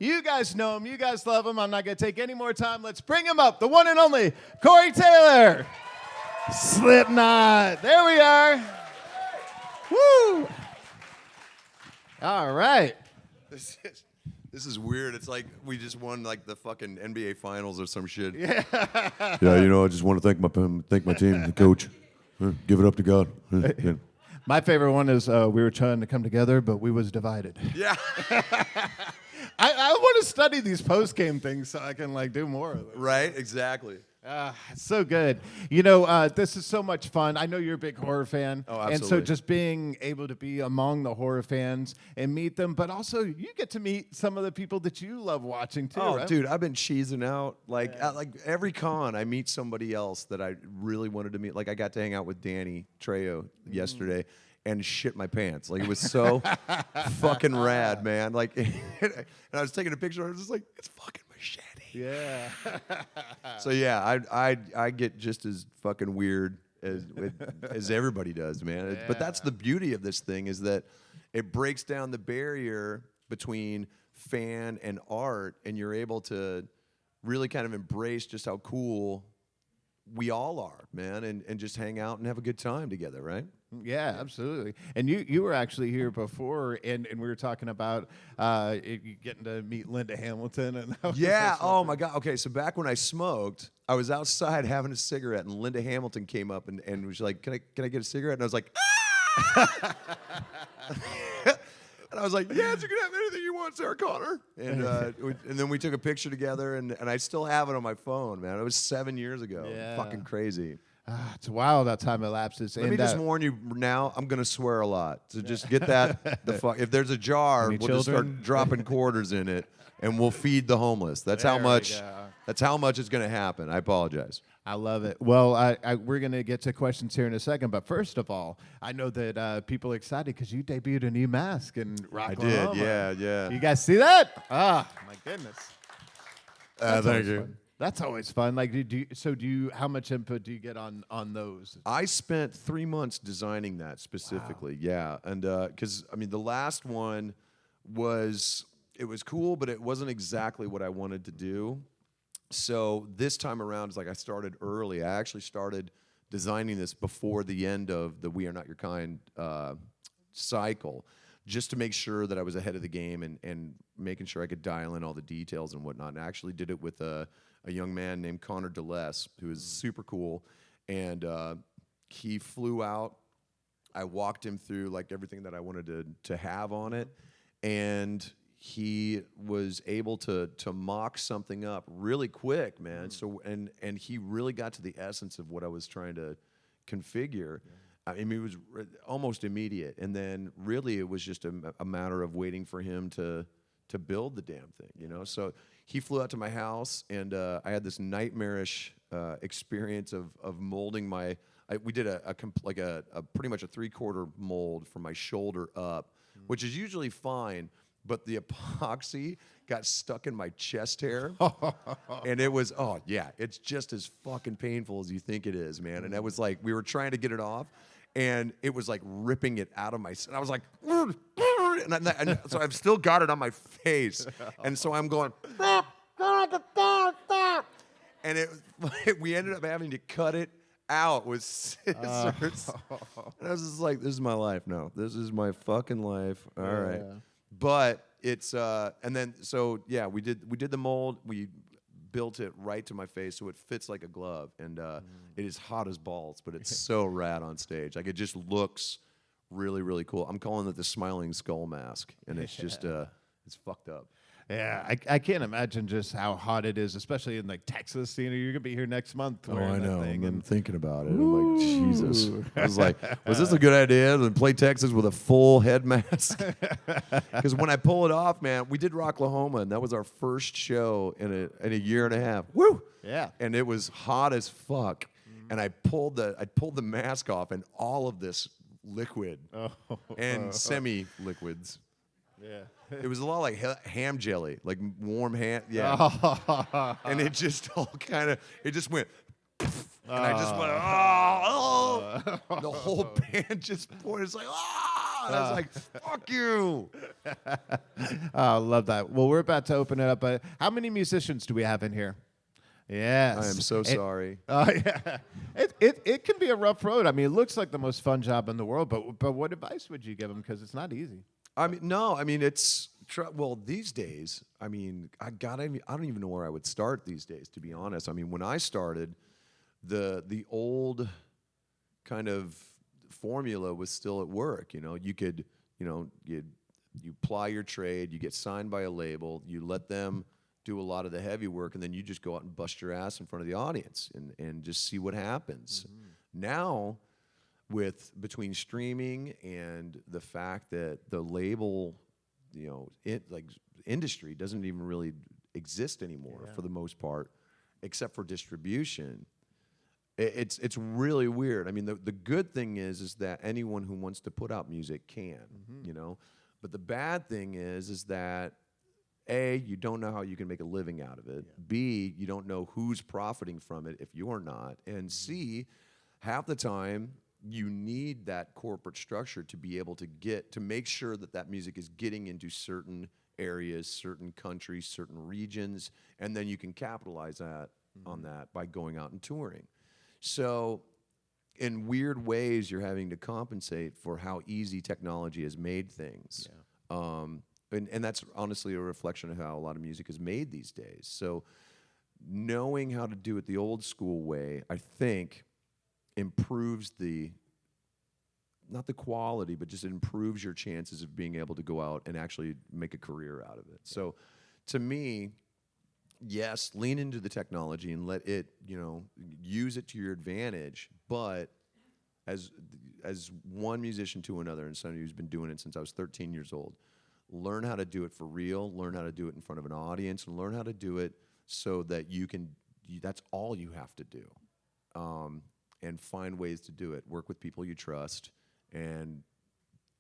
You guys know him. You guys love him. I'm not going to take any more time. Let's bring him up. The one and only Corey Taylor. Slipknot. There we are. Woo. All right. This is weird. It's like we just won like the fucking NBA finals or some shit. Yeah. Yeah, you know, I just want to thank my team, the coach. Give it up to God. Yeah. My favorite one is we were trying to come together, but we was divided. Yeah. I want to study these post-game things so I can like do more of it. Right? Exactly. It's so good. You know, this is so much fun. I know you're a big horror fan. Oh, absolutely. And so just being able to be among the horror fans and meet them, but also you get to meet some of the people that you love watching too, Oh, right? dude, I've been cheesing out. Like, at like every con, I meet somebody else that I really wanted to meet. Like, I got to hang out with Danny Trejo yesterday and shit my pants. Like, it was so fucking rad, man. Like, and I was taking a picture. I was just like, it's fucking machete. Yeah. So yeah, I get just as fucking weird as everybody does, man. Yeah. But that's the beauty of this thing, is that it breaks down the barrier between fan and art, and you're able to really kind of embrace just how cool we all are, man, and just hang out and have a good time together, right? Yeah, absolutely. And you were actually here before, and we were talking about getting to meet Linda Hamilton. And Yeah. Oh my God. Okay. So back when I smoked, I was outside having a cigarette, and Linda Hamilton came up and was like, "Can I get a cigarette?" And I was like, "Ah!" And I was like, "Yes, you can have anything you want, Sarah Connor." And then we took a picture together, and I still have it on my phone, man. It was 7 years ago. Yeah. Fucking crazy. It's wild how time elapses. Let me just warn you now, I'm going to swear a lot. So just get that. If there's a jar, Any we'll just children? start dropping quarters in it, and we'll feed the homeless. That's how There we much. go. That's how much is going to happen. I apologize. I love it. Well, we're going to get to questions here in a second, but first of all, I know that people are excited because you debuted a new mask in Rocklahoma. I did, yeah. You guys see that? Ah, my goodness. That's Thank always you. fun. That's always fun. Like, how much input do you get on those? I spent 3 months designing that specifically. Wow. Yeah, and because I mean, the last one was cool, but it wasn't exactly what I wanted to do. So this time around, it's like I started early. I actually started designing this before the end of the "We Are Not Your Kind" cycle, just to make sure that I was ahead of the game and making sure I could dial in all the details and whatnot. And I actually did it with a young man named Connor DeLess, who is super cool, and he flew out. I walked him through like everything that I wanted to have on it, and he was able to mock something up really quick, man. So and he really got to the essence of what I was trying to configure. Yeah. I mean, it was almost immediate, and then really it was just a matter of waiting for him to build the damn thing, you know. So he flew out to my house, and I had this nightmarish experience of molding my. We did a pretty much a 3/4 mold from my shoulder up, which is usually fine. But the epoxy got stuck in my chest hair, and it was, oh, yeah, it's just as fucking painful as you think it is, man. And I was like, we were trying to get it off, and it was like ripping it out of my, and I was like, and so I've still got it on my face. And so I'm going, and we ended up having to cut it out with scissors. And I was just like, this is my life. No, this is my fucking life. All right. But it's and then so yeah, we did the mold. We built it right to my face so it fits like a glove, and it is hot as balls, but it's so rad on stage. Like, it just looks really, really cool. I'm calling it the smiling skull mask, and it's just it's fucked up. Yeah, I can't imagine just how hot it is, especially in like Texas. You know, you're gonna be here next month. Oh, I know. That thing, I'm thinking about it. I'm like, Jesus. I was like, was this a good idea to play Texas with a full head mask? Because when I pull it off, man, we did Rocklahoma, and that was our first show in a year and a half. Woo! Yeah. And it was hot as fuck. And I pulled the mask off, and all of this liquid and semi-liquds. Yeah. It was a lot like ham jelly, like warm ham. Yeah. And it just all kind of, it just went, and I just went, oh. The whole band just poured. It's like, I was like, fuck you. I love that. Well, we're about to open it up. But how many musicians do we have in here? Yes. I am so sorry. Oh yeah, it can be a rough road. I mean, it looks like the most fun job in the world, but what advice would you give them? Because it's not easy. I mean, no, I mean, well, these days, I mean, I don't even know where I would start these days, to be honest. I mean, when I started, the old kind of formula was still at work. You know, you could, you ply your trade, you get signed by a label, you let them do a lot of the heavy work, and then you just go out and bust your ass in front of the audience and just see what happens. Mm-hmm. Now, between streaming and the fact that the label, industry doesn't even really exist anymore for the most part, except for distribution. It's really weird. I mean, the good thing is that anyone who wants to put out music can, But the bad thing is that A, you don't know how you can make a living out of it. Yeah. B, you don't know who's profiting from it if you're not. And C, half the time you need that corporate structure to be able to make sure that music is getting into certain areas, certain countries, certain regions, and then you can capitalize on that by going out and touring. So in weird ways, you're having to compensate for how easy technology has made things. Yeah. And that's honestly a reflection of how a lot of music is made these days. So knowing how to do it the old school way, I think, improves not the quality, but just improves your chances of being able to go out and actually make a career out of it. Yeah. So to me, yes, lean into the technology and let it, use it to your advantage, but as one musician to another, and somebody who's been doing it since I was 13 years old, learn how to do it for real, learn how to do it in front of an audience, and learn how to do it so that that's all you have to do. And find ways to do it. Work with people you trust, and,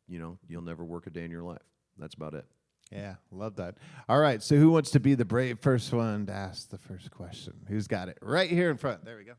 you'll never work a day in your life. That's about it. Yeah, love that. All right, so who wants to be the brave first one to ask the first question? Who's got it? Right here in front. There we go.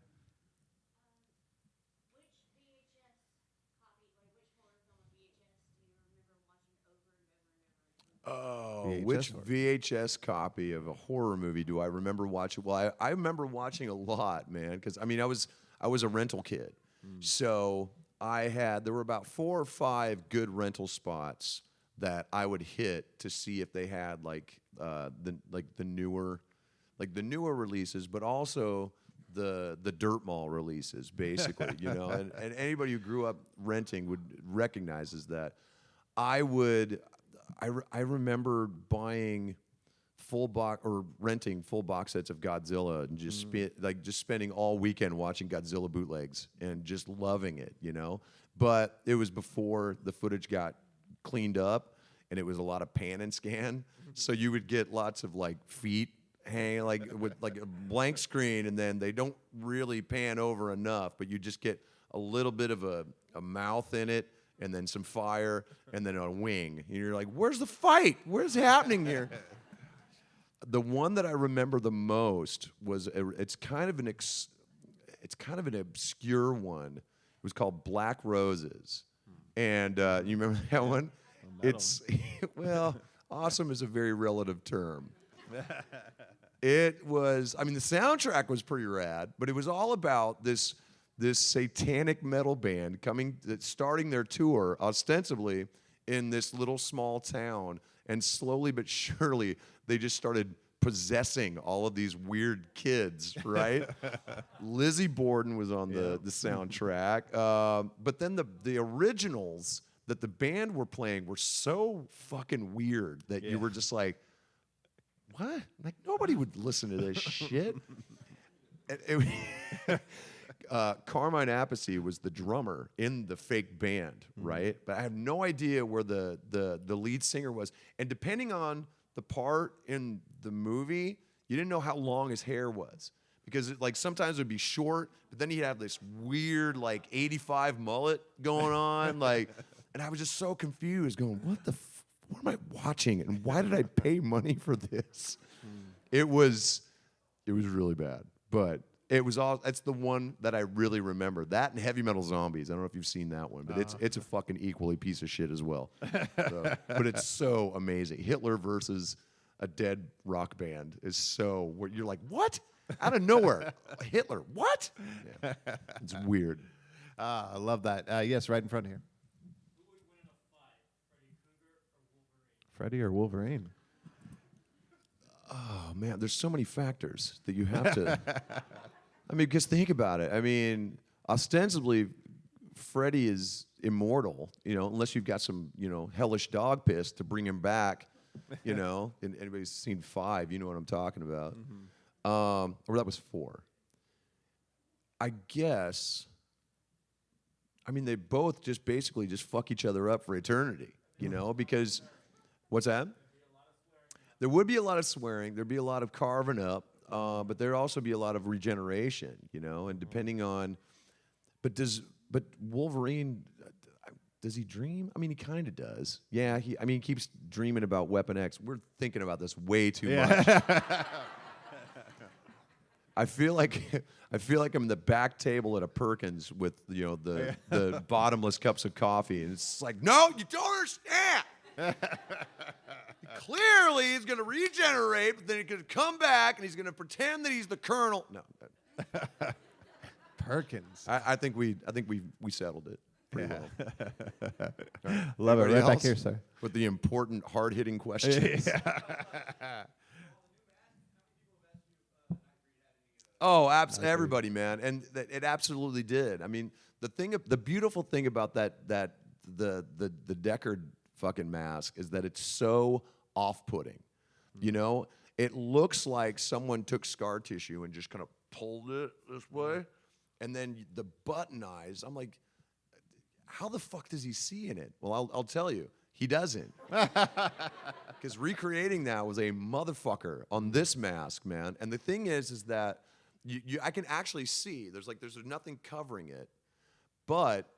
Which VHS copy of a horror movie do I remember watching? Well, I remember watching a lot, man, because I was a rental kid, so there were about 4 or 5 good rental spots that I would hit to see if they had the newer releases, but also the dirt mall releases, basically, and anybody who grew up renting would recognizes that. I remember buying renting full box sets of Godzilla and just spending all weekend watching Godzilla bootlegs and just loving it, But it was before the footage got cleaned up, and it was a lot of pan and scan. So you would get lots of feet hanging with a blank screen, and then they don't really pan over enough, but you just get a little bit of a mouth in it, and then some fire, and then a wing. And you're like, where's the fight? Where's happening here? The one that I remember the most was it's kind of an obscure one. It was called Black Roses. And you remember that one? It's well, awesome is a very relative term. It was, the soundtrack was pretty rad, but it was all about this satanic metal band starting their tour ostensibly in this little small town, and slowly but surely they just started possessing all of these weird kids, right? Lizzie Borden was on the soundtrack, but then the originals that the band were playing were so fucking weird that you were just like, what? Like, nobody would listen to this shit. Carmine Appice was the drummer in the fake band, right? But I have no idea where the lead singer was. And depending on the part in the movie, you didn't know how long his hair was. Because sometimes it would be short, but then he'd have this weird 85 mullet going on. And I was just so confused, going, what am I watching? And why did I pay money for this? It was really bad. But It was all. That's the one that I really remember. That and Heavy Metal Zombies. I don't know if you've seen that one, but it's a fucking equally piece of shit as well. But it's so amazing. Hitler versus a dead rock band is so. Where you're like, what? Out of nowhere, Hitler. What? Yeah. It's weird. I love that. Yes, right in front of here. Who would win in a fight, Freddy Freddy Krueger or Wolverine? or Wolverine? Oh man, there's so many factors that you have to. I mean, because think about it. I mean, ostensibly, Freddy is immortal, unless you've got some, hellish dog piss to bring him back, And anybody's seen 5, you know what I'm talking about. Or that was 4. I guess. I mean, they both just basically just fuck each other up for eternity, because what's that? There would be a lot of swearing. There'd be a lot of carving up. But there'd also be a lot of regeneration, and depending on, but Wolverine, does he dream? I mean, he kind of does. Yeah, he keeps dreaming about Weapon X. We're thinking about this way too much. I feel like I'm in the back table at a Perkins with the bottomless cups of coffee, and it's like, no, you don't understand. Clearly, he's going to regenerate, but then he's going to come back, and he's going to pretend that he's the Colonel. No, Perkins. I think we settled it pretty well. Love Anybody it. Right back else here, sir. with the important, hard-hitting questions. Oh, everybody, man, and it absolutely did. I mean, the beautiful thing about the Deckard fucking mask is that it's so off-putting. It looks like someone took scar tissue and just kind of pulled it this way, and then the button eyes. I'm like, how the fuck does he see in it? Well, I'll tell you, he doesn't. Because recreating that was a motherfucker on this mask, man. And the thing is that I can actually see there's nothing covering it, but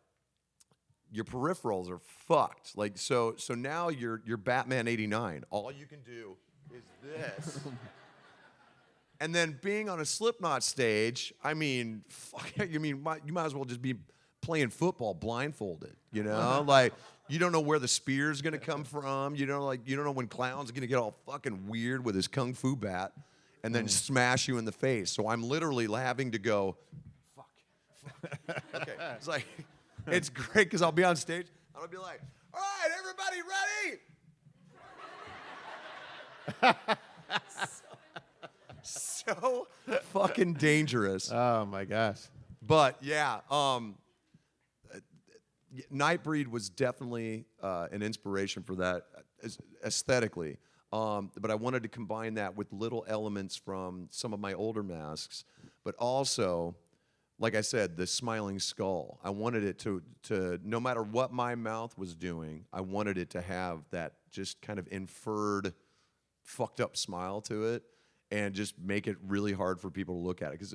your peripherals are fucked. Like so now you're Batman 89. All you can do is this. And then being on a Slipknot stage, I mean, you might as well just be playing football blindfolded, Like you don't know where the spear's gonna come from. You don't know when Clown's gonna get all fucking weird with his kung fu bat and then smash you in the face. So I'm literally having to go, fuck. Okay, it's like. It's great because I'll be on stage and I'll be like, all right, everybody ready? so fucking dangerous. Oh, my gosh. But, yeah, Nightbreed was definitely an inspiration for that aesthetically. But I wanted to combine that with little elements from some of my older masks, but also... Like I said, the smiling skull. I wanted it to no matter what my mouth was doing, I wanted it to have that just kind of inferred, fucked up smile to it, and just make it really hard for people to look at it. Because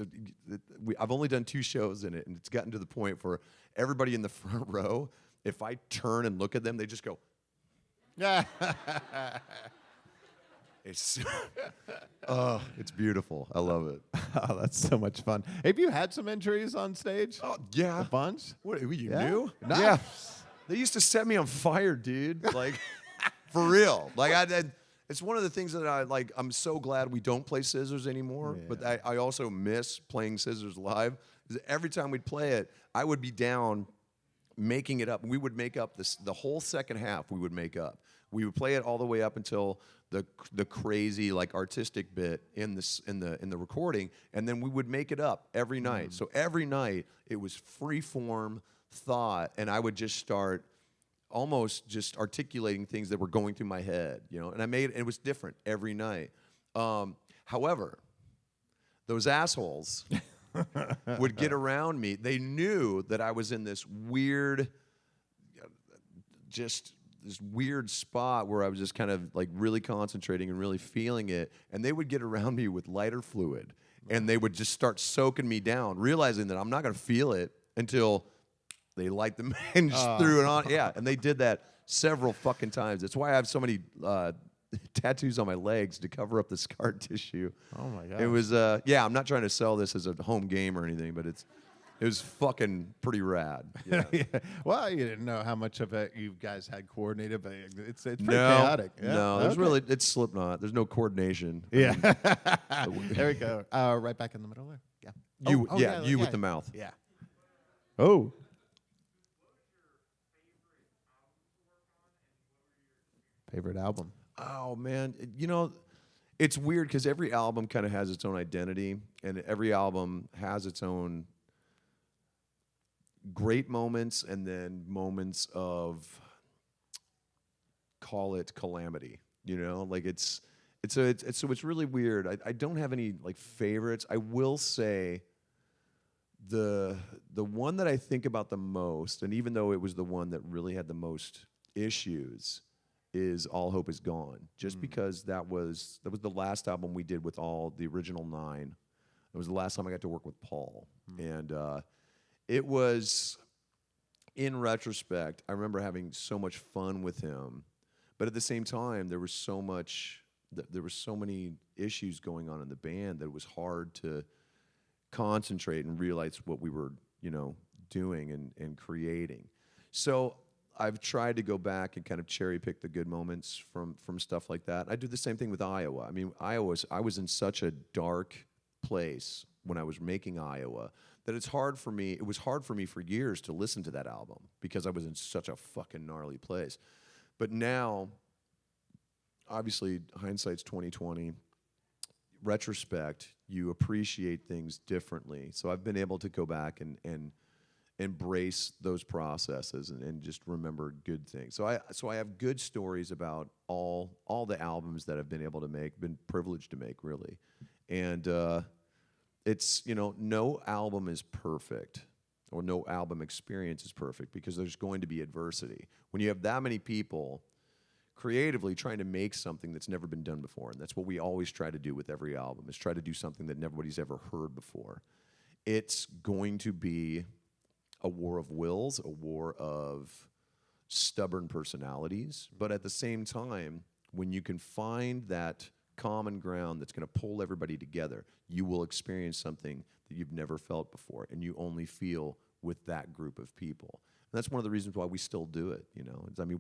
I've only done 2 shows in it, and it's gotten to the point where everybody in the front row, if I turn and look at them, they just go. It's beautiful. I love it. Oh, that's so much fun. Have you had some injuries on stage? Oh, yeah. A bunch? What, you Yeah? knew? Nice. Yeah. They used to set me on fire, dude. Like, for real. Like, it's one of the things that I'm so glad we don't play Scissors anymore, Yeah. but I also miss playing Scissors live. Every time we'd play it, I would be down making it up. We would make up the whole second half we would make up. We would play it all the way up until the crazy artistic bit in the recording, and then we would make it up every night. So every night it was free form thought, and I would just start almost just articulating things that were going through my head, And it was different every night. However, those assholes would get around me. They knew that I was in this weird, this weird spot where I was just kind of really concentrating and really feeling it, and they would get around me with lighter fluid, and they would just start soaking me down, realizing that I'm not going to feel it until they light the and just threw it on. Yeah, and they did that several fucking times. That's why I have so many tattoos on my legs to cover up the scar tissue. Oh my god. It was yeah. I'm not trying to sell this as a home game or anything, but it was fucking pretty rad. Yeah. Yeah. Well, you didn't know how much of it you guys had coordinated, but it's pretty No, chaotic. Yeah. no. There's Okay. really it's Slipknot. There's no coordination. I Yeah. mean, There we go. Right back in the middle there. Yeah. you with the mouth. Yeah. Oh. Favorite album. Oh man, it's weird because every album kind of has its own identity, and every album has its own great moments and then moments of, call it calamity. Like it's really weird. I don't have any like favorites. I will say the one that I think about the most, and even though it was the one that really had the most issues, is All Hope Is Gone, just because that was the last album we did with all the original 9. It was the last time I got to work with Paul, and it was, in retrospect, I remember having so much fun with him, but at the same time there was so many issues going on in the band that it was hard to concentrate and realize what we were doing and creating. So I've tried to go back and kind of cherry pick the good moments from stuff like that. I do the same thing with Iowa. I mean, I was in such a dark place when I was making Iowa that it was hard for me for years to listen to that album because I was in such a fucking gnarly place. But now, obviously, hindsight's 20/20. Retrospect, you appreciate things differently. So I've been able to go back and embrace those processes and just remember good things. So I have good stories about all the albums that I've been able to make, been privileged to make, really. And it's, no album is perfect, or no album experience is perfect, because there's going to be adversity. When you have that many people creatively trying to make something that's never been done before, and that's what we always try to do with every album, is try to do something that nobody's ever heard before. It's going to be a war of wills, a war of stubborn personalities. But at the same time, when you can find that common ground that's going to pull everybody together, you will experience something that you've never felt before, and you only feel with that group of people. And that's one of the reasons why we still do it.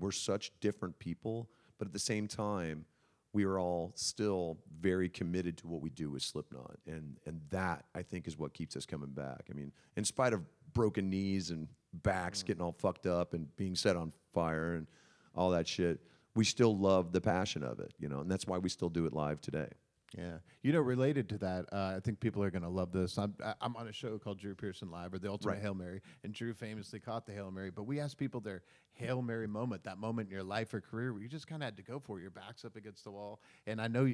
We're such different people, but at the same time, we are all still very committed to what we do with Slipknot, and that, I think, is what keeps us coming back. I mean, in spite of broken knees and backs getting all fucked up and being set on fire and all that shit, we still love the passion of it, and that's why we still do it live today. Yeah. Related to that, I think people are going to love this. I'm on a show called Drew Pearson Live, or The Ultimate Hail Mary, and Drew famously caught the Hail Mary, but we asked people their Hail Mary moment, that moment in your life or career where you just kind of had to go for it. Your back's up against the wall. And I know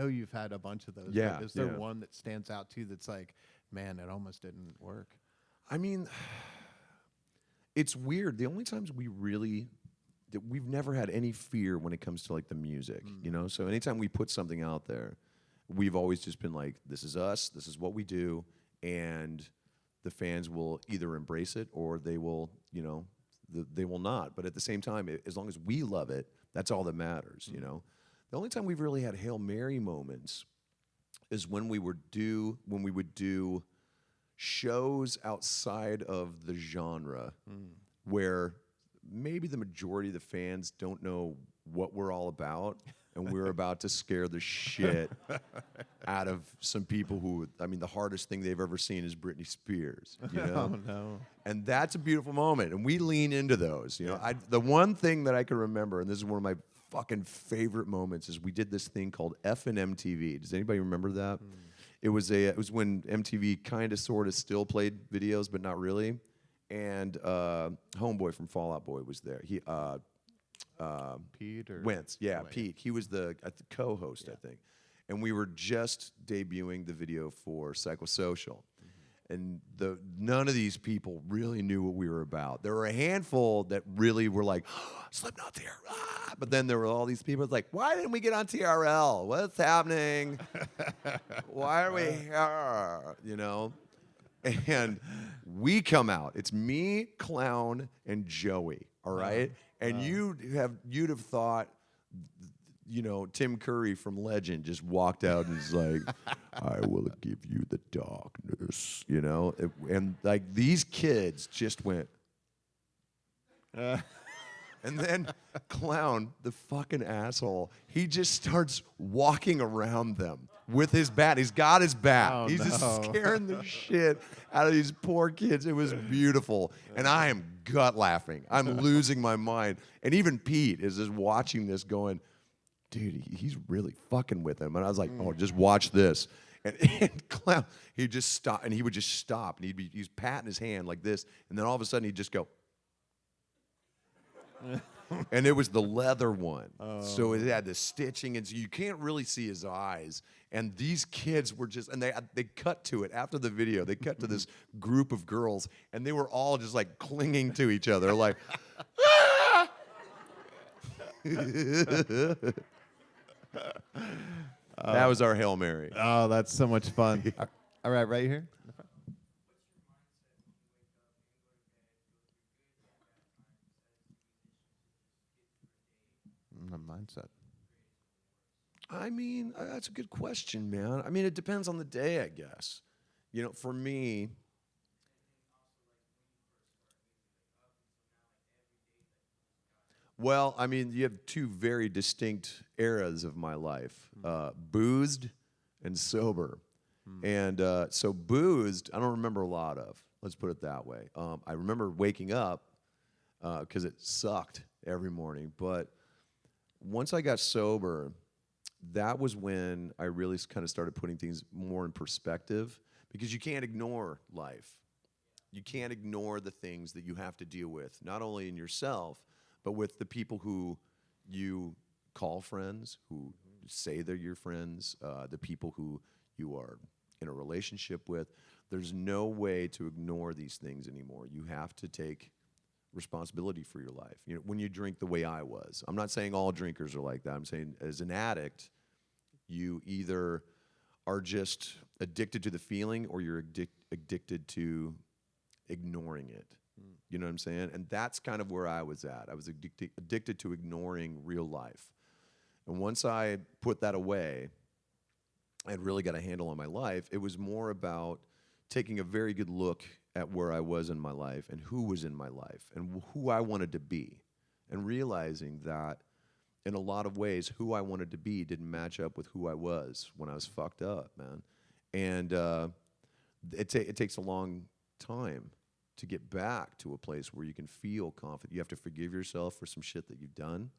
you've had a bunch of those. Yeah, But is there one that stands out to you that's like, man, it almost didn't work? I mean, it's weird. The only times we've never had any fear when it comes to like the music, So anytime we put something out there, we've always just been like, this is us, this is what we do, and the fans will either embrace it or they will, they will not. But at the same time, as long as we love it, that's all that matters, The only time we've really had Hail Mary moments is when we would do shows outside of the genre where maybe the majority of the fans don't know what we're all about, and we're about to scare the shit out of some people who, the hardest thing they've ever seen is Britney Spears, Oh, no. And that's a beautiful moment, and we lean into those, The one thing that I can remember, and this is one of my fucking favorite moments, is we did this thing called F&M MTV. Does anybody remember that? It was when MTV kind of sort of still played videos, but not really. And Homeboy from Fall Out Boy was there. He Pete or Wentz, Pete. He was the co-host, I think. And we were just debuting the video for Psychosocial. And none of these people really knew what we were about. There were a handful that really were like, oh, Slipknot's here. Ah! But then there were all these people like, why didn't we get on TRL? What's happening? Why are we here? And we come out. It's me, Clown, and Joey, all right? And you'd have thought Tim Curry from Legend just walked out and is like, I will give you the darkness, and like these kids just went. And then Clown, the fucking asshole, he just starts walking around them with his bat. He's got his bat. Oh, He's just no. scaring the shit out of these poor kids. It was beautiful. And I am gut laughing. I'm losing my mind. And even Pete is just watching this going, dude, he's really fucking with him. And I was like, oh, just watch this. And Clown, he just stopped, and he would just stop, and he's patting his hand like this, and then all of a sudden he'd just go. And it was the leather one. So it had the stitching, and so you can't really see his eyes. And these kids were just, and they cut to it after the video. They cut to this group of girls, and they were all just like clinging to each other, like, ah! That was our Hail Mary. Oh, that's so much fun. All right, right here. The mindset. I mean, that's a good question, man. I mean, it depends on the day, I guess. For me, well, I mean, you have two very distinct eras of my life, boozed and sober. And so boozed, I don't remember a lot of. Let's put it that way. I remember waking up because it sucked every morning. But once I got sober, that was when I really kind of started putting things more in perspective, because you can't ignore life. You can't ignore the things that you have to deal with, not only in yourself, but with the people who you call friends, who say they're your friends, the people who you are in a relationship with. There's no way to ignore these things anymore. You have to take responsibility for your life. When you drink the way I was. I'm not saying all drinkers are like that. I'm saying as an addict, you either are just addicted to the feeling, or you're addicted to ignoring it. You know what I'm saying? And that's kind of where I was at. I was addicted to ignoring real life. And once I put that away, I had really got a handle on my life. It was more about taking a very good look at where I was in my life and who was in my life and who I wanted to be, and realizing that in a lot of ways, who I wanted to be didn't match up with who I was when I was fucked up, man. And it takes a long time to get back to a place where you can feel confident. You have to forgive yourself for some shit that you've done,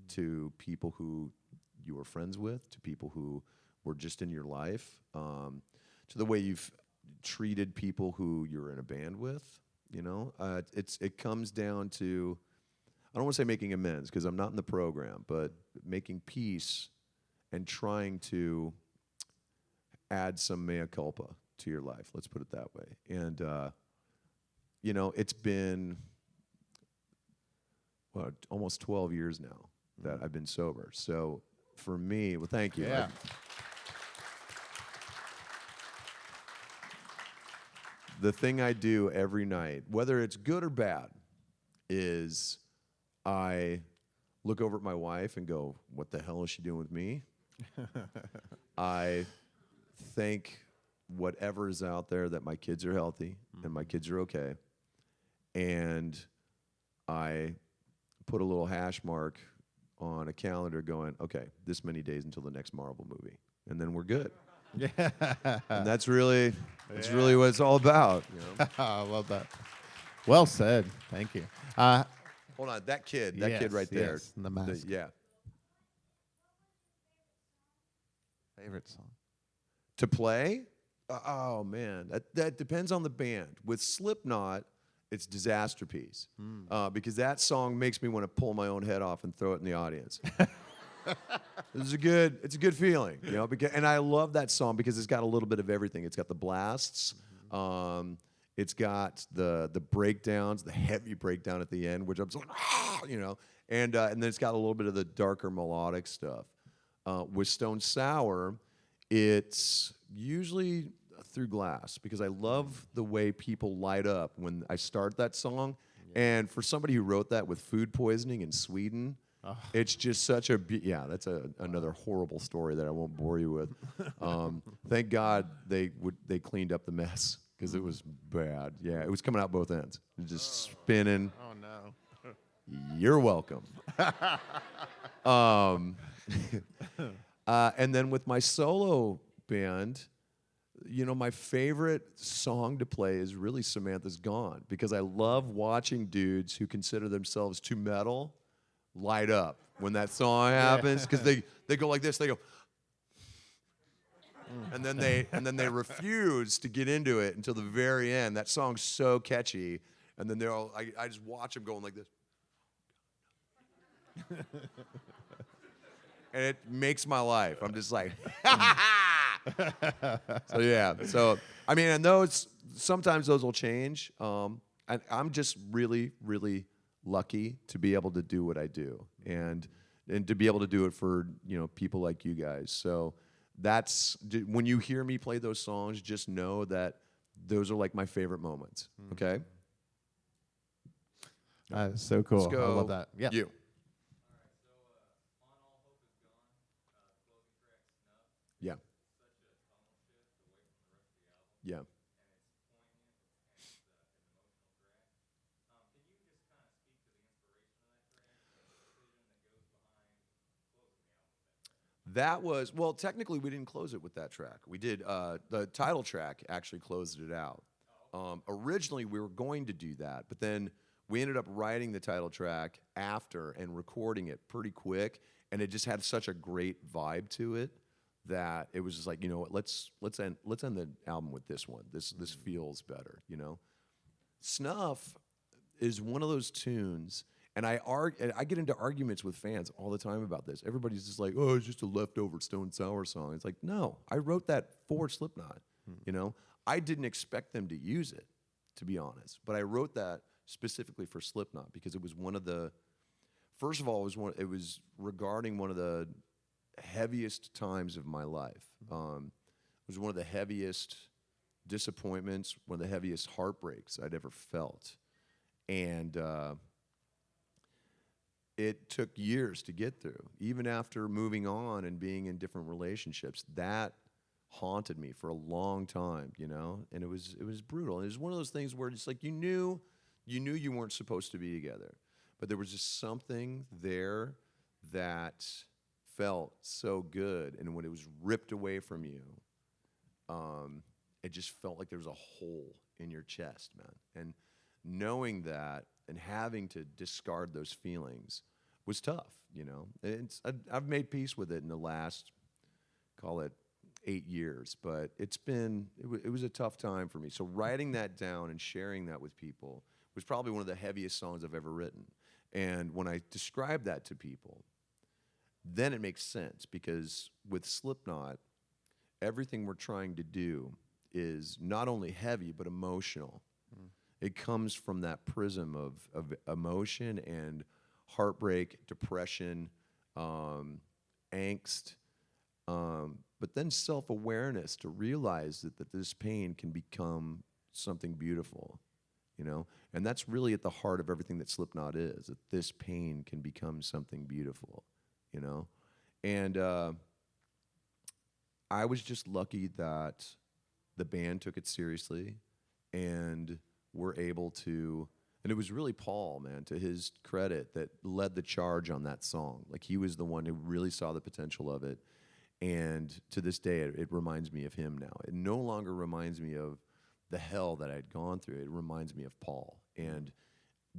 to people who you were friends with, to people who were just in your life, to the way you've treated people who you're in a band with. It comes down to, I don't want to say making amends, because I'm not in the program, but making peace and trying to add some mea culpa to your life. Let's put it that way. And it's been almost 12 years now that I've been sober. So for me, well, thank you. Yeah. The thing I do every night, whether it's good or bad, is I look over at my wife and go, what the hell is she doing with me? I thank whatever is out there that my kids are healthy and my kids are okay. And I put a little hash mark on a calendar going, okay, this many days until the next Marvel movie. And then we're good. Yeah. And that's really what it's all about. I love that. Well said. Thank you. Hold on, that kid right there. Yes, in the mask. Yeah. Favorite song. To play? Oh, man. That depends on the band. With Slipknot, it's Disaster Piece. Because that song makes me want to pull my own head off and throw it in the audience. It's a good feeling, and I love that song because it's got a little bit of everything. It's got the blasts, it's got the breakdowns, the heavy breakdown at the end, which I'm like, and then it's got a little bit of the darker melodic stuff. With Stone Sour, it's usually through glass, because I love the way people light up when I start that song. And for somebody who wrote that with food poisoning in Sweden, It's just such a yeah. That's another horrible story that I won't bore you with. Thank God they cleaned up the mess because it was bad. Yeah, it was coming out both ends. It was just spinning. Oh no. You're welcome. And then with my solo band, you know, my favorite song to play is really Samantha's Gone, because I love watching dudes who consider themselves too metal light up when that song happens, because they go like this, they go, and then they refuse to get into it until the very end. That song's so catchy, and then they're all, I just watch them going like this. And it makes my life. I'm just like, so yeah. So I mean, and those sometimes those will change. And I'm just really, really lucky to be able to do what I do, and to be able to do it for, you know, people like you guys. So that's when you hear me play those songs, just know that those are like my favorite moments. Okay. So cool. Let's go. I love that. Yeah. You. Yeah. Yeah. That was, well, technically we didn't close it with that track. We did, the title track actually closed it out. Originally we were going to do that, but then we ended up writing the title track after and recording it pretty quick, and it just had such a great vibe to it that it was just like, you know what, let's end the album with this one. This feels better, you know. Snuff is one of those tunes, and I get into arguments with fans all the time about this. Everybody's just like, oh, it's just a leftover Stone Sour song. It's like, no, I wrote that for Slipknot. You know, I didn't expect them to use it, to be honest, but I wrote that specifically for Slipknot because it was one of the, first of all, it was regarding one of the heaviest times of my life. It was one of the heaviest disappointments, one of the heaviest heartbreaks I'd ever felt. And it took years to get through. Even after moving on and being in different relationships, that haunted me for a long time, you know? And it was brutal. And it was one of those things where it's like you knew you weren't supposed to be together, but there was just something there that felt so good, and when it was ripped away from you, it just felt like there was a hole in your chest, man. And knowing that and having to discard those feelings was tough, you know. I've made peace with it in the last, call it 8 years, but it was a tough time for me. So writing that down and sharing that with people was probably one of the heaviest songs I've ever written. And when I describe that to people, then it makes sense, because with Slipknot, everything we're trying to do is not only heavy, but emotional. It comes from that prism of emotion and heartbreak, depression, angst, but then self-awareness to realize that this pain can become something beautiful, you know? And that's really at the heart of everything that Slipknot is, that this pain can become something beautiful, you know? And I was just lucky that the band took it seriously and were able to, and it was really Paul, man, to his credit, that led the charge on that song. Like, he was the one who really saw the potential of it. And to this day, it reminds me of him now. It no longer reminds me of the hell that I'd gone through. It reminds me of Paul. And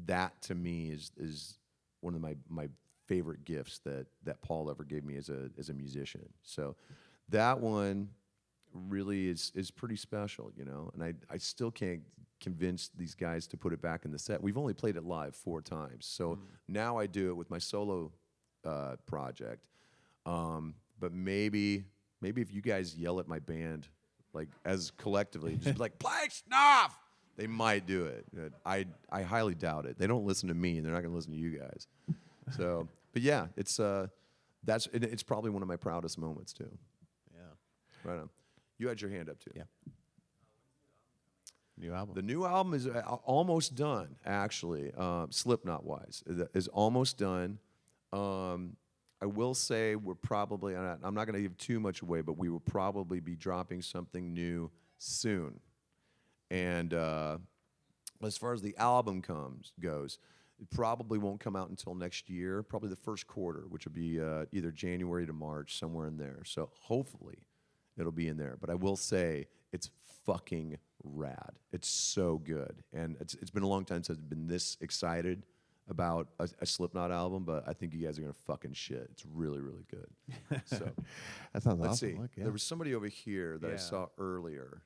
that, to me, is one of my favorite gifts that Paul ever gave me as a musician. So that one really is pretty special, you know. And I still can't convince these guys to put it back in the set. We've only played it live 4 times. So now I do it with my solo project. But maybe if you guys yell at my band, like, as collectively, just be like, play Snuff, they might do it. I highly doubt it. They don't listen to me, and they're not going to listen to you guys. So, but yeah, it's probably one of my proudest moments too. Yeah. Right on. You had your hand up too. Yeah. New album. The new album is almost done, actually. Slipknot wise, is almost done. I will say we're probably, and I'm not going to give too much away, but we will probably be dropping something new soon. And as far as the album goes, it probably won't come out until next year, probably the first quarter, which will be either January to March, somewhere in there. So hopefully it'll be in there. But I will say it's fucking rad. It's so good. And it's been a long time since I've been this excited about a Slipknot album, but I think you guys are gonna fucking shit. It's really, really good. So That sounds let's awesome. see. Look, yeah. There was somebody over here that I saw earlier.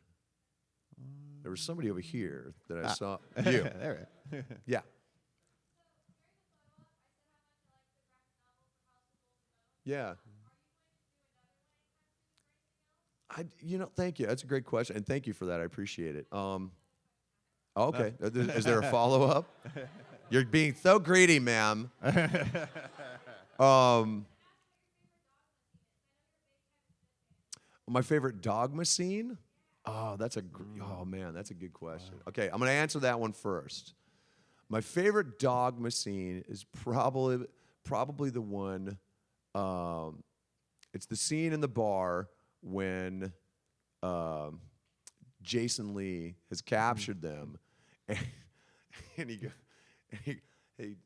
There was somebody over here that I saw. You. There. Yeah. Yeah. Thank you. That's a great question, and thank you for that. I appreciate it. Okay. Is there a follow-up? You're being so greedy, ma'am. My favorite Dogma scene? Oh, man, that's a good question. Okay, I'm going to answer that one first. My favorite Dogma scene is probably the one. It's the scene in the bar when Jason Lee has captured them, and he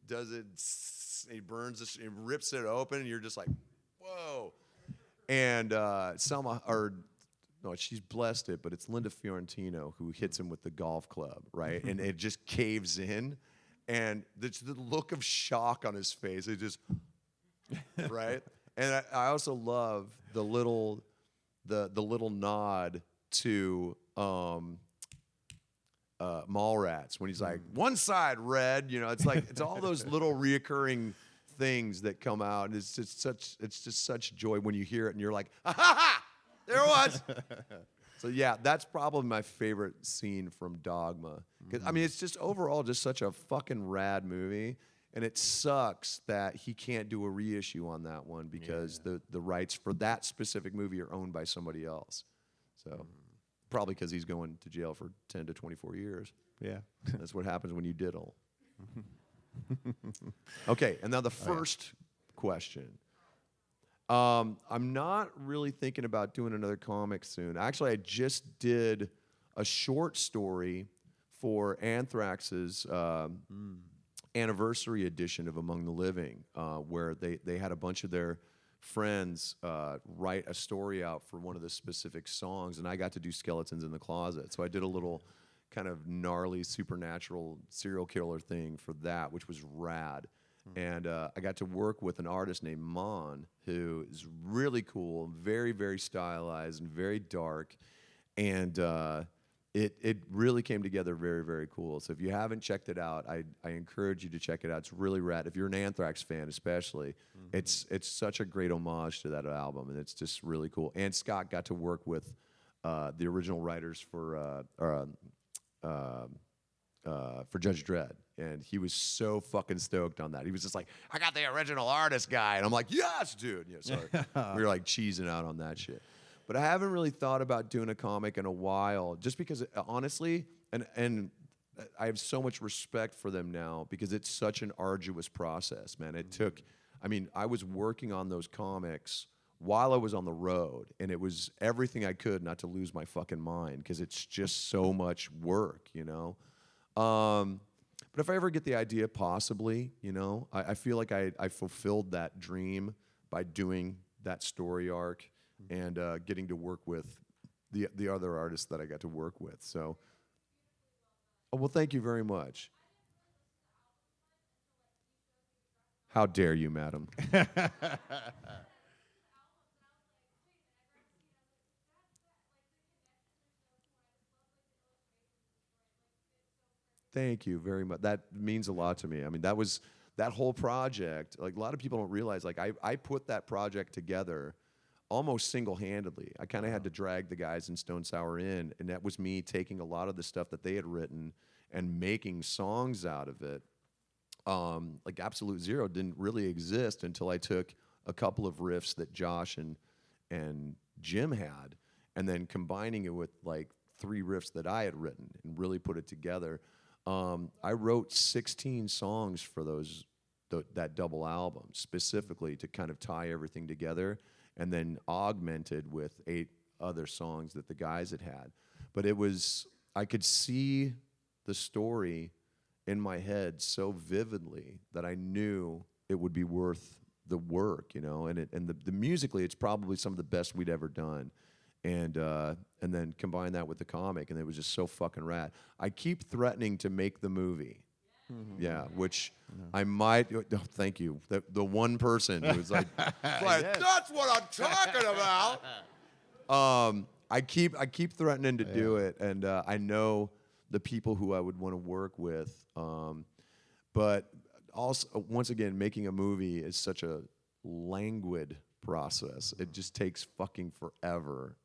does it. He burns it. He rips it open, and you're just like, whoa. And Selma, no, she's blessed it, but it's Linda Fiorentino who hits him with the golf club, right? And it just caves in, and the look of shock on his face. It just, right? And I also love the little nod to Mallrats when he's like, one side red, it's like it's all those little reoccurring things that come out, and it's just such joy when you hear it and you're like, ha ha ha, there it was. So yeah, that's probably my favorite scene from Dogma. 'Cause, I mean, it's just overall just such a fucking rad movie, and it sucks that he can't do a reissue on that one because the rights for that specific movie are owned by somebody else. So probably because he's going to jail for 10 to 24 years. Yeah. That's what happens when you diddle. Okay, and now the first question. I'm not really thinking about doing another comic soon. Actually, I just did a short story for Anthrax's anniversary edition of Among the Living, where they had a bunch of their friends write a story out for one of the specific songs, and I got to do Skeletons in the Closet. So I did a little kind of gnarly supernatural serial killer thing for that, which was rad. And I got to work with an artist named Mon, who is really cool, very, very stylized and very dark. And it really came together very, very cool. So if you haven't checked it out, I encourage you to check it out. It's really rad. If you're an Anthrax fan especially, it's such a great homage to that album, and it's just really cool. And Scott got to work with the original writers for Judge Dredd, and he was so fucking stoked on that. He was just like, I got the original artist guy, and I'm like, yes, dude. Yeah, sorry. We were like cheesing out on that shit. But I haven't really thought about doing a comic in a while, just because, honestly, and I have so much respect for them now because it's such an arduous process, man. It took, I was working on those comics while I was on the road, and it was everything I could not to lose my fucking mind because it's just so much work, But if I ever get the idea, possibly, I feel like I fulfilled that dream by doing that story arc and getting to work with the other artists that I got to work with. So, well, thank you very much. How dare you, madam? Thank you very much. That means a lot to me. That whole project, like a lot of people don't realize, like I put that project together almost single-handedly. I kind of had to drag the guys in Stone Sour in, and that was me taking a lot of the stuff that they had written and making songs out of it. Like Absolute Zero didn't really exist until I took a couple of riffs that Josh and Jim had, and then combining it with like 3 riffs that I had written and really put it together. I wrote 16 songs for those that double album specifically to kind of tie everything together, and then augmented with 8 other songs that the guys had. But I could see the story in my head so vividly that I knew it would be worth the work, you know. And the musically, it's probably some of the best we'd ever done. And then combine that with the comic, and it was just so fucking rad. I keep threatening to make the movie. Yeah, which I might. Oh, thank you. The one person who's like, that's what I'm talking about. I keep threatening to do it, and I know the people who I would want to work with. But also, once again, making a movie is such a languid process. It just takes fucking forever.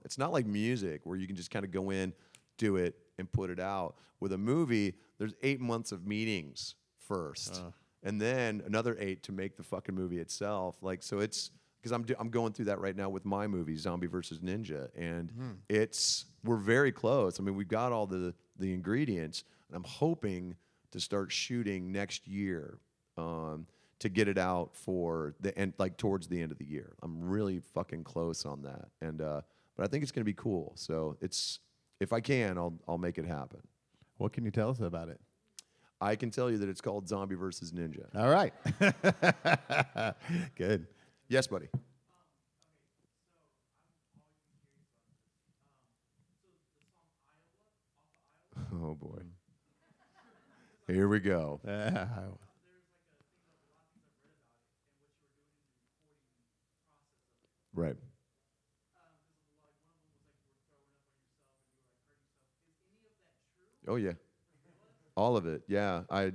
It's not like music where you can just kind of go in, do it, and put it out. With a movie, there's 8 months of meetings first, and then another 8 to make the fucking movie itself. Like, so it's because I'm going through that right now with my movie, Zombie versus Ninja, and we're very close. I mean, we've got all the ingredients, and I'm hoping to start shooting next year. To get it out for the end, like towards the end of the year. I'm really fucking close on that, and but I think it's gonna be cool. So if I can, I'll make it happen. What can you tell us about it? I can tell you that it's called Zombie versus Ninja. All right. Good. Yes, buddy. Oh boy. Here we go. Right. Oh yeah, all of it. Yeah, I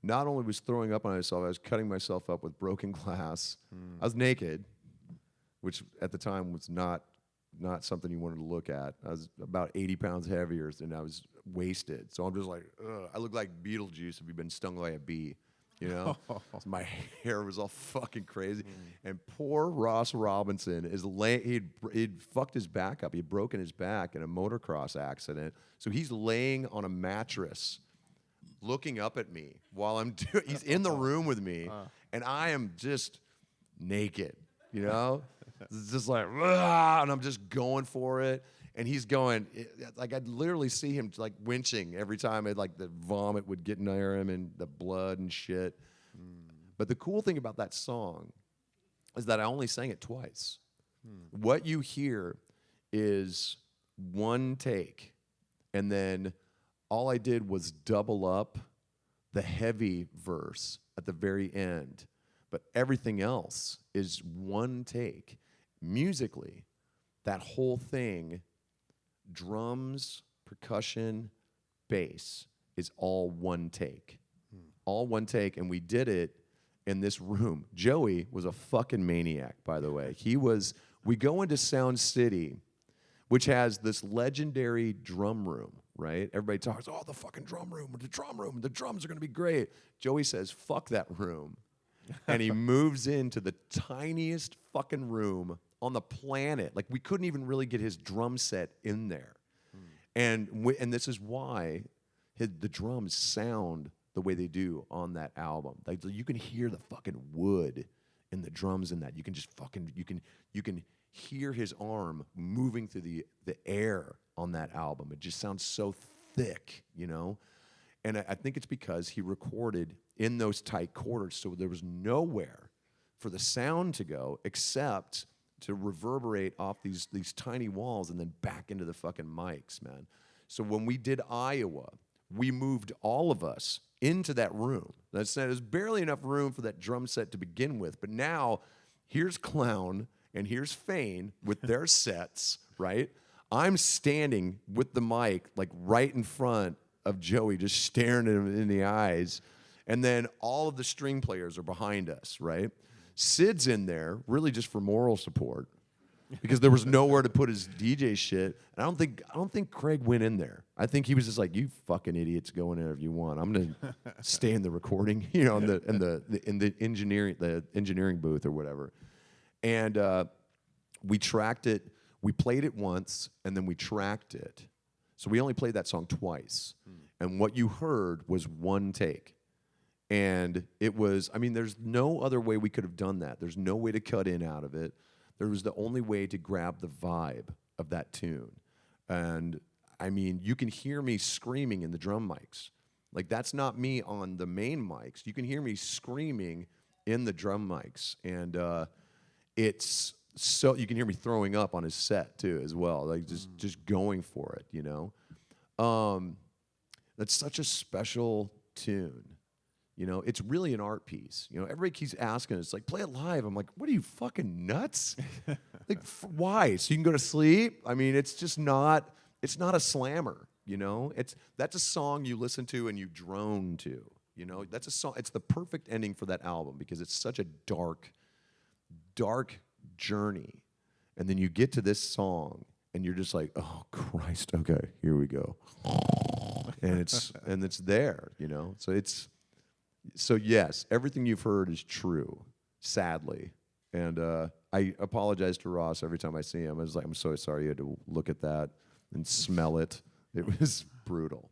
not only was throwing up on myself, I was cutting myself up with broken glass. I was naked, which at the time was not something you wanted to look at. I was about 80 pounds heavier, and I was wasted. So I'm just like, ugh. I look like Beetlejuice if you've been stung by a bee. You know, so my hair was all fucking crazy. And poor Ross Robinson is he'd fucked his back up. He'd broken his back in a motocross accident. So he's laying on a mattress, looking up at me while he's in the room with me, and I am just naked. You know, it's just like, and I'm just going for it. And he's going, like, I'd literally see him, like, winching every time the vomit would get near him and the blood and shit. But the cool thing about that song is that I only sang it twice. What you hear is one take, and then all I did was double up the heavy verse at the very end. But everything else is one take. Musically, that whole thing, drums, percussion, bass, is all one take. All one take, and we did it in this room. Joey was a fucking maniac, by the way. We go into Sound City, which has this legendary drum room, right? Everybody talks, the fucking drum room, the drums are gonna be great. Joey says, fuck that room. And he moves into the tiniest fucking room on the planet. Like, we couldn't even really get his drum set in there. And this is why the drums sound the way they do on that album. Like, you can hear the fucking wood in the drums in that. You can just fucking, you can hear his arm moving through the air on that album. It just sounds so thick, you know? And I think it's because he recorded in those tight quarters, so there was nowhere for the sound to go except to reverberate off these tiny walls and then back into the fucking mics, man. So when we did Iowa, we moved all of us into that room. There's barely enough room for that drum set to begin with, but now here's Clown and here's Fane with their sets, right? I'm standing with the mic, like, right in front of Joey, just staring at him in the eyes. And then all of the string players are behind us, right? Sid's in there really just for moral support because there was nowhere to put his DJ shit. And I don't think Craig went in there. I think he was just like, you fucking idiots, go in there if you want. I'm gonna stay in the recording, you know, in the engineering booth or whatever. And we tracked it. We played it once, and then we tracked it. So we only played that song twice. And what you heard was one take. And it was, I mean, there's no other way we could have done that. There's no way to cut in out of it. There was the only way to grab the vibe of that tune. And I mean, you can hear me screaming in the drum mics. Like, that's not me on the main mics. You can hear me screaming in the drum mics. And it's so, you can hear me throwing up on his set too as well. Like, just going for it, you know? That's such a special tune. You know, it's really an art piece. You know, everybody keeps asking us, like, play it live. I'm like, what are you, fucking nuts? Like, why? So you can go to sleep? I mean, it's just not, it's not a slammer, you know? That's a song you listen to and you drone to, you know? That's a song, it's the perfect ending for that album because it's such a dark, dark journey. And then you get to this song and you're just like, oh, Christ, okay, here we go. And it's there, you know? So yes, everything you've heard is true, sadly. And I apologize to Ross every time I see him. I was like, I'm so sorry you had to look at that and smell it. It was brutal.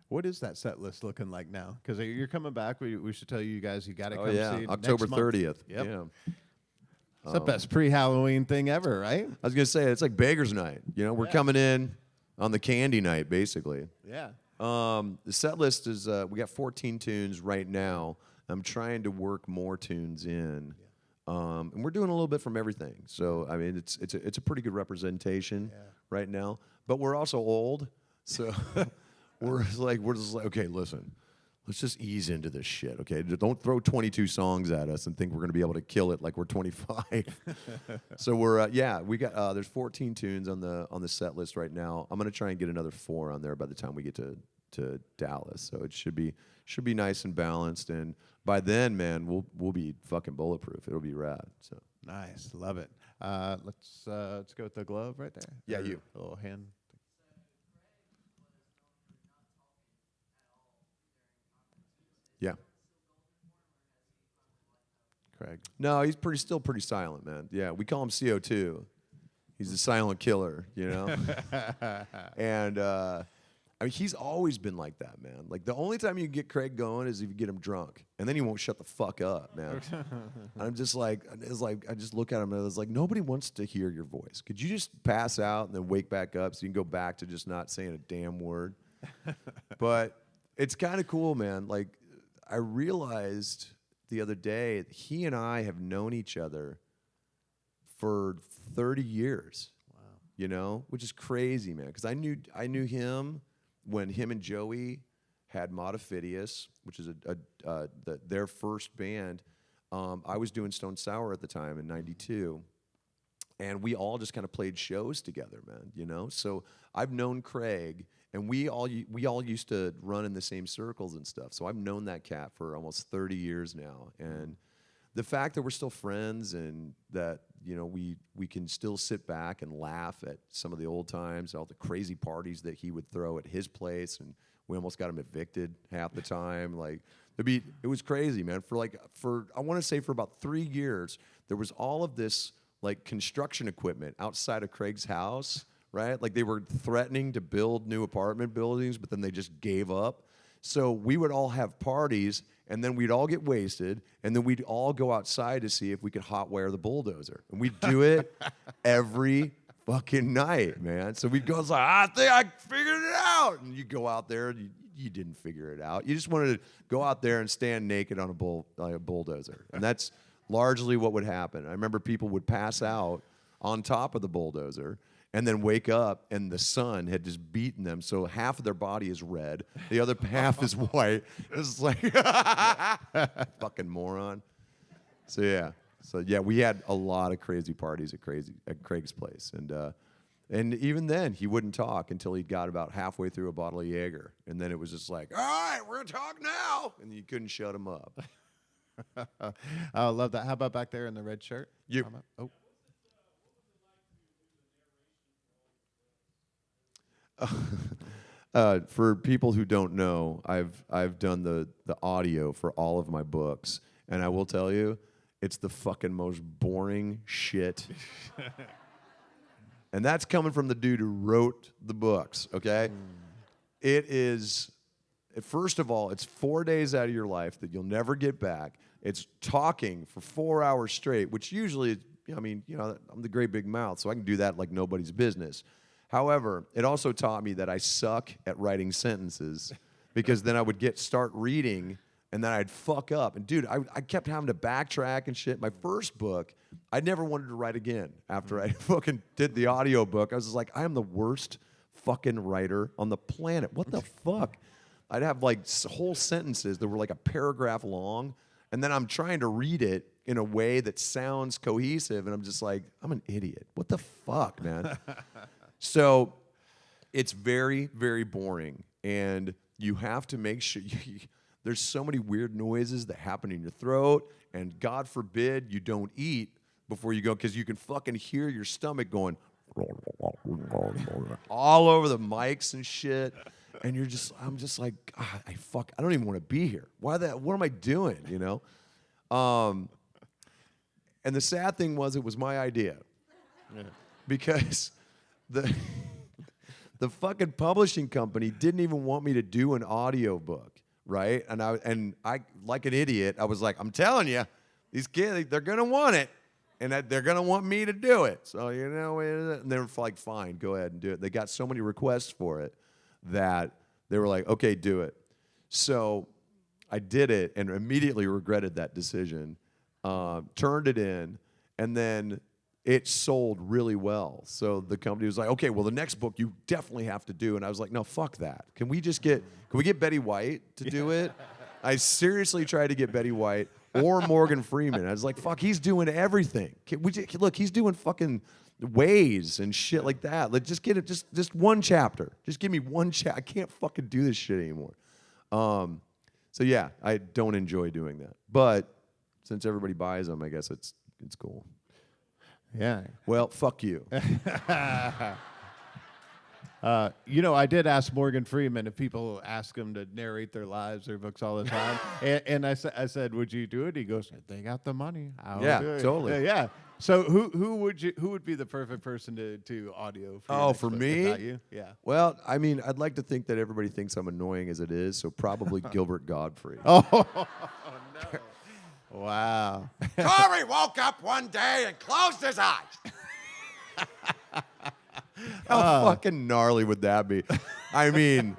What is that set list looking like now? Because you're coming back. We should tell you guys you got to come see October next month. 30th. Yep. Yeah. It's the best pre-Halloween thing ever, right? I was going to say, it's like Beggars Night. You know, we're coming in on the candy night, basically. Yeah. The set list is, we got 14 tunes right now. I'm trying to work more tunes in. And we're doing a little bit from everything. So, I mean, it's a pretty good representation right now. But we're also old. So we're just like, okay, listen, let's just ease into this shit, okay? Don't throw 22 songs at us and think we're going to be able to kill it like we're 25. So we're, we got, there's 14 tunes on the set list right now. I'm going to try and get another 4 on there by the time we get to Dallas. So it should be nice and balanced. And by then, man, we'll be fucking bulletproof. It'll be rad. So nice, love it. Let's go with the glove right there. Yeah, or you. a little hand. Yeah. Craig. No, he's still pretty silent, man. Yeah, we call him CO2. He's a silent killer, you know? And I mean, he's always been like that, man. Like, the only time you get Craig going is if you get him drunk, and then he won't shut the fuck up, man. I'm just like, I just look at him and I was like, nobody wants to hear your voice. Could you just pass out and then wake back up so you can go back to just not saying a damn word? But it's kind of cool, man. Like, I realized the other day that he and I have known each other for 30 years. Wow. You know, which is crazy, man. Because I knew him when him and Joey had Modifidius, which is their first band. I was doing Stone Sour at the time in '92, and we all just kind of played shows together, man. You know, so I've known Craig, and we all used to run in the same circles and stuff. So I've known that cat for almost 30 years now, and the fact that we're still friends and that, you know, we can still sit back and laugh at some of the old times, all the crazy parties that he would throw at his place, and we almost got him evicted half the time. Like, it was crazy, man. For I want to say for about 3 years, there was all of this like construction equipment outside of Craig's house, right? Like, they were threatening to build new apartment buildings, but then they just gave up. So we would all have parties, and then we'd all get wasted, and then we'd all go outside to see if we could hotwire the bulldozer. And we'd do it every fucking night, man. So we'd go, it's like, I think I figured it out. And you go out there, and you didn't figure it out. You just wanted to go out there and stand naked on a bulldozer. And that's largely what would happen. I remember people would pass out on top of the bulldozer, and then wake up, and the sun had just beaten them, so half of their body is red, the other half is white. It's like, fucking moron. So yeah, we had a lot of crazy parties at Craig's place, and even then, he wouldn't talk until he got about halfway through a bottle of Jaeger, and then it was just like, all right, we're gonna talk now, and you couldn't shut him up. I love that. How about back there in the red shirt? You. For people who don't know, I've done the audio for all of my books, and I will tell you, it's the fucking most boring shit. And that's coming from the dude who wrote the books, okay? It is First of all, it's 4 days out of your life that you'll never get back. It's talking for 4 hours straight, which usually, I'm the great big mouth, so I can do that like nobody's business. However, it also taught me that I suck at writing sentences because then I would start reading and then I'd fuck up. And dude, I kept having to backtrack and shit. My first book, I never wanted to write again after I fucking did the audiobook. I was just like, I am the worst fucking writer on the planet. What the fuck? I'd have like whole sentences that were like a paragraph long, and then I'm trying to read it in a way that sounds cohesive, and I'm just like, I'm an idiot. What the fuck, man? So it's very, very boring, and you have to make sure there's so many weird noises that happen in your throat, and God forbid you don't eat before you go, because you can fucking hear your stomach going all over the mics and shit. And I'm just like, I don't even want to be here. What am I doing, you know? And the sad thing was, it was my idea. Yeah. Because the fucking publishing company didn't even want me to do an audiobook, right? And I like an idiot, I was like, I'm telling you, these kids, they're going to want it. And they're going to want me to do it. So, and they were like, fine, go ahead and do it. They got so many requests for it that they were like, okay, do it. So I did it and immediately regretted that decision, turned it in, and then it sold really well. So the company was like, okay, well, the next book you definitely have to do. And I was like, no, fuck that. Can we get Betty White to do it? I seriously tried to get Betty White or Morgan Freeman. I was like, fuck, he's doing everything. Look, he's doing fucking Ways and shit like that. Like, just get it, just one chapter. Just give me one chapter. I can't fucking do this shit anymore. So yeah, I don't enjoy doing that. But since everybody buys them, I guess it's cool. Yeah. Well, fuck you. I did ask Morgan Freeman if people ask him to narrate their lives, their books all the time, and I said, "Would you do it?" He goes, "They got the money." Yeah, totally. Yeah. So who would be the perfect person to audio? For me? Not you? Yeah. Well, I mean, I'd like to think that everybody thinks I'm annoying as it is, so probably Gilbert Godfrey. Oh no! Wow. Corey woke up one day and closed his eyes. How fucking gnarly would that be? I mean,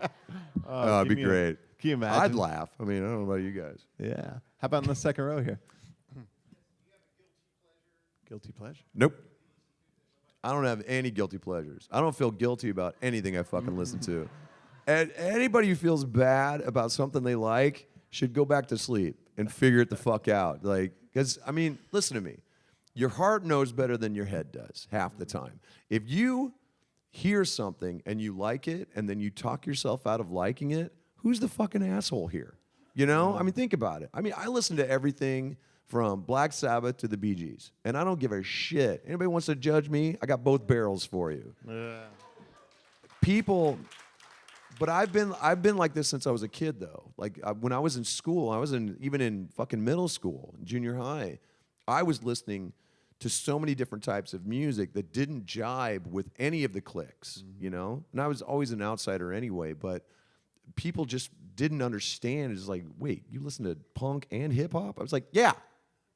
it'd be great. Can you imagine? I'd laugh. I mean, I don't know about you guys. Yeah. How about in the second row here? Guilty pleasure? Nope. I don't have any guilty pleasures. I don't feel guilty about anything I fucking listen to. And anybody who feels bad about something they like should go back to sleep and figure it the fuck out. Like, because, I mean, listen to me. Your heart knows better than your head does half the time. If you hear something and you like it and then you talk yourself out of liking it, who's the fucking asshole here? You know? I mean, think about it. I mean, I listen to everything from Black Sabbath to the Bee Gees, and I don't give a shit. Anybody wants to judge me? I got both barrels for you. Yeah. People, but I've been like this since I was a kid, though. Like when I was in school, even in fucking middle school, junior high, I was listening to so many different types of music that didn't jibe with any of the cliques, you know? And I was always an outsider anyway, but people just didn't understand. It's like, wait, you listen to punk and hip-hop? I was like, yeah,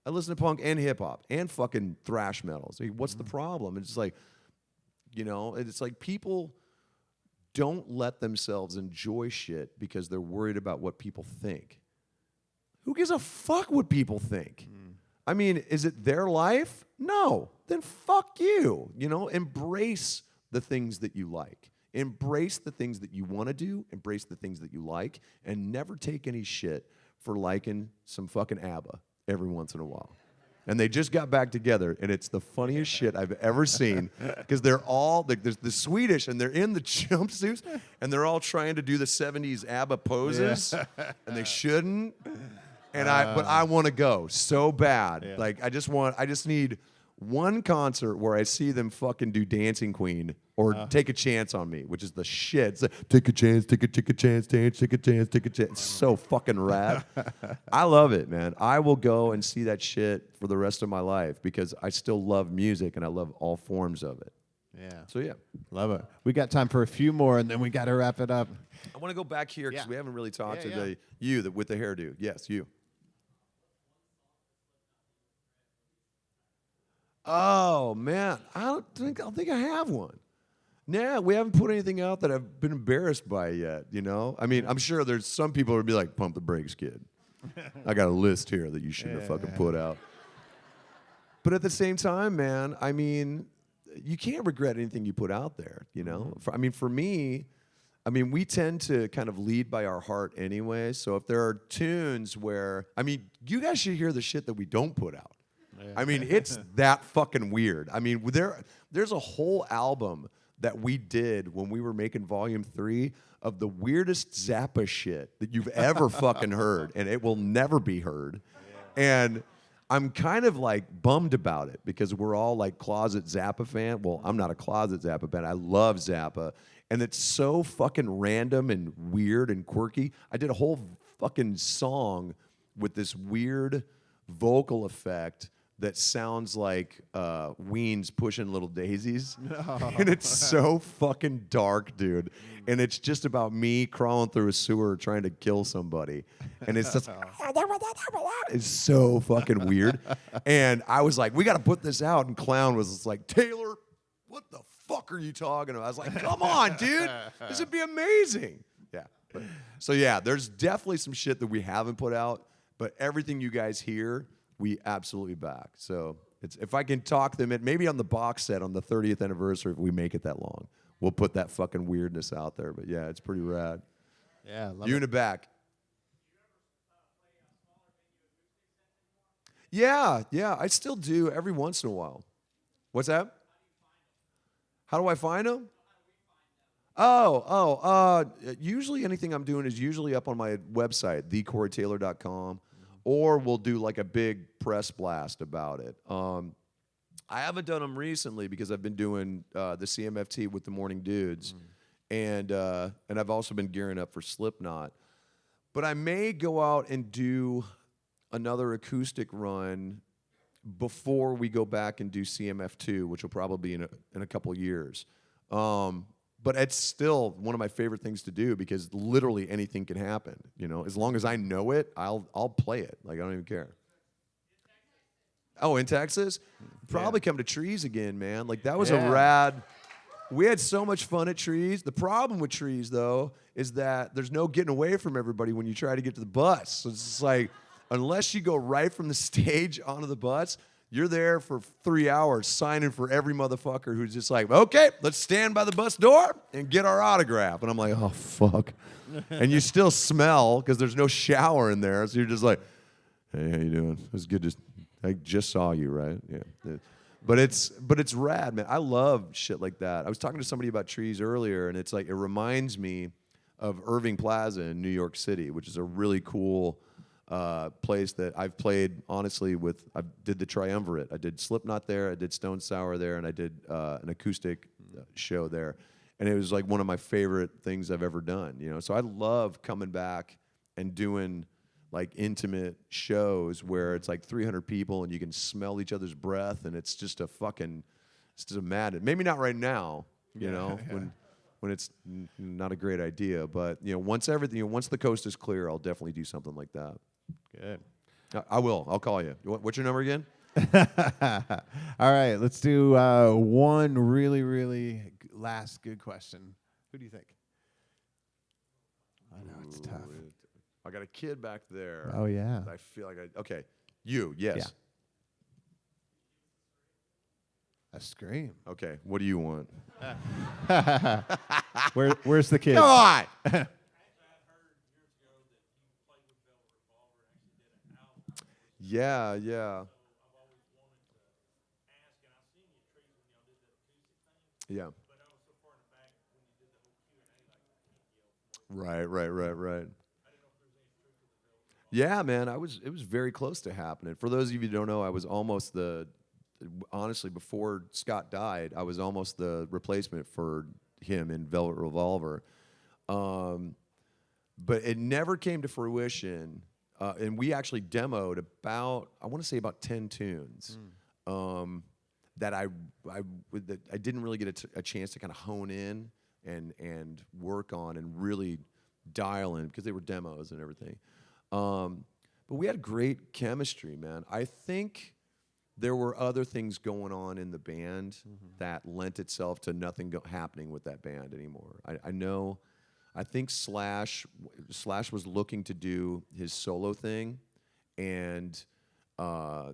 I listen to punk and hip-hop and fucking thrash metal. So what's the problem? It's like, you know, it's like people don't let themselves enjoy shit because they're worried about what people think. Who gives a fuck what people think? I mean, is it their life? No. Then fuck you. You know, embrace the things that you like. Embrace the things that you want to do. Embrace the things that you like. And never take any shit for liking some fucking ABBA every once in a while. And they just got back together, and it's the funniest shit I've ever seen because they're all, there's the Swedish, and they're in the jumpsuits, and they're all trying to do the 70s ABBA poses, and they shouldn't. And but I want to go so bad. Yeah. Like I just need one concert where I see them fucking do Dancing Queen or Take a Chance on Me, which is the shit. It's like, take a chance, take a chance, take a chance, take a chance. It's so fucking rad. I love it, man. I will go and see that shit for the rest of my life because I still love music and I love all forms of it. Yeah. So yeah. Love it. We got time for a few more, and then we got to wrap it up. I want to go back here because Yeah. we haven't really talked Yeah, to with the hairdo. Yes, you. Oh man, I don't think I have one. Nah, we haven't put anything out that I've been embarrassed by yet. You know, I mean, I'm sure there's some people who would be like, "Pump the brakes, kid." I got a list here that you shouldn't have fucking put out. But at the same time, man, I mean, you can't regret anything you put out there. You know, for me, I mean, we tend to kind of lead by our heart anyway. So if there are tunes where, I mean, you guys should hear the shit that we don't put out. Yeah. I mean, it's that fucking weird. I mean, there's a whole album that we did when we were making Volume 3 of the weirdest Zappa shit that you've ever fucking heard, and it will never be heard. Yeah. And I'm kind of like bummed about it because we're all like closet Zappa fan. Well, I'm not a closet Zappa fan. I love Zappa. And it's so fucking random and weird and quirky. I did a whole fucking song with this weird vocal effect that sounds like Weens pushing little daisies. No. And it's so fucking dark, dude. And it's just about me crawling through a sewer trying to kill somebody. And it's just, it's so fucking weird. And I was like, we got to put this out. And Clown was just like, Taylor, what the fuck are you talking about? I was like, come on, dude. This would be amazing. Yeah. So yeah, there's definitely some shit that we haven't put out. But everything you guys hear, we absolutely back. So if I can talk them, maybe on the box set on the 30th anniversary, if we make it that long, we'll put that fucking weirdness out there. But yeah, it's pretty rad. Yeah, love you it. in the back. Yeah, I still do every once in a while. What's that? How do I find them? Usually anything I'm doing is usually up on my website, thecoreytaylor.com. Or we'll do like a big press blast about it. I haven't done them recently because I've been doing the CMFT with the Morning Dudes, and I've also been gearing up for Slipknot. But I may go out and do another acoustic run before we go back and do CMF2, which will probably be in a couple years. But it's still one of my favorite things to do because literally anything can happen. You know, as long as I know it, I'll play it. Like I don't even care. Oh, in Texas? Probably come to Trees again, man. Like that was a rad. We had so much fun at Trees. The problem with Trees though is that there's no getting away from everybody when you try to get to the bus. So it's just like unless you go right from the stage onto the bus, you're there for 3 hours signing for every motherfucker who's just like, okay, let's stand by the bus door and get our autograph. And I'm like, oh, fuck. And you still smell because there's no shower in there. So you're just like, hey, how you doing? It's good I just saw you, right? Yeah. But it's rad, man. I love shit like that. I was talking to somebody about Trees earlier, and it's like, it reminds me of Irving Plaza in New York City, which is a really cool place that I've played, honestly, I did the Triumvirate. I did Slipknot there, I did Stone Sour there, and I did an acoustic show there. And it was like one of my favorite things I've ever done, you know? So I love coming back and doing like intimate shows where it's like 300 people and you can smell each other's breath and it's just a madness. Maybe not right now, you know, when it's not a great idea, but you know, once the coast is clear, I'll definitely do something like that. Good. I will. I'll call you. What's your number again? All right, let's do one really, really last good question. Who do you think? I know it's tough. I got a kid back there. Oh yeah. I feel like okay. You, yes. Yeah. A scream. Okay. What do you want? Where's the kid? Come on. Yeah. Yeah. Right. Yeah, man, it was very close to happening. For those of you who don't know, I was almost honestly, before Scott died, I was almost the replacement for him in Velvet Revolver. But it never came to fruition. And we actually demoed about 10 tunes. that I didn't really get a chance to kind of hone in and work on and really dial in because they were demos and everything. But we had great chemistry, man. I think there were other things going on in the band that lent itself to nothing happening with that band anymore. I think Slash was looking to do his solo thing, and I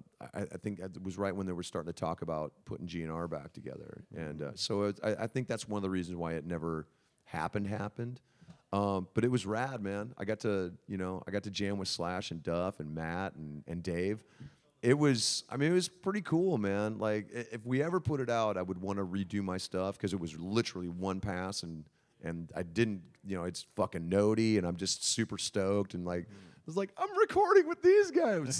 think it was right when they were starting to talk about putting GNR back together. And so I think that's one of the reasons why it never happened. But it was rad, man. I got to jam with Slash and Duff and Matt and Dave. It was pretty cool, man. Like, if we ever put it out, I would want to redo my stuff because it was literally one pass, and I didn't, it's fucking notey, and I'm just super stoked, and like, I was like, I'm recording with these guys. It was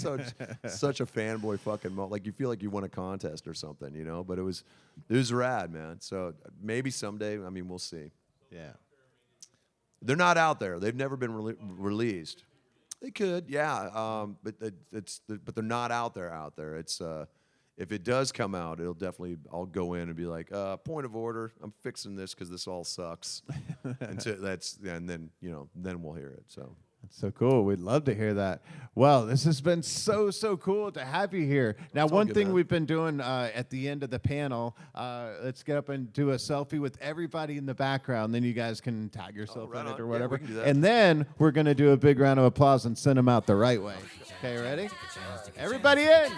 such a fanboy fucking moment. Like, you feel like you won a contest or something, But it was rad, man. So maybe someday, we'll see. Yeah. They're not out there. They've never been released. They could, yeah, but they're not out there. It's if it does come out, I'll go in and be like, point of order, I'm fixing this because this all sucks, and then we'll hear it. So. That's so cool. We'd love to hear that. Well, this has been so cool to have you here. Now, one thing we've been doing at the end of the panel, let's get up and do a selfie with everybody in the background. Then you guys can tag yourself in it or whatever. Yeah, we can do that. And then we're going to do a big round of applause and send them out the right way. Okay, ready? Everybody in.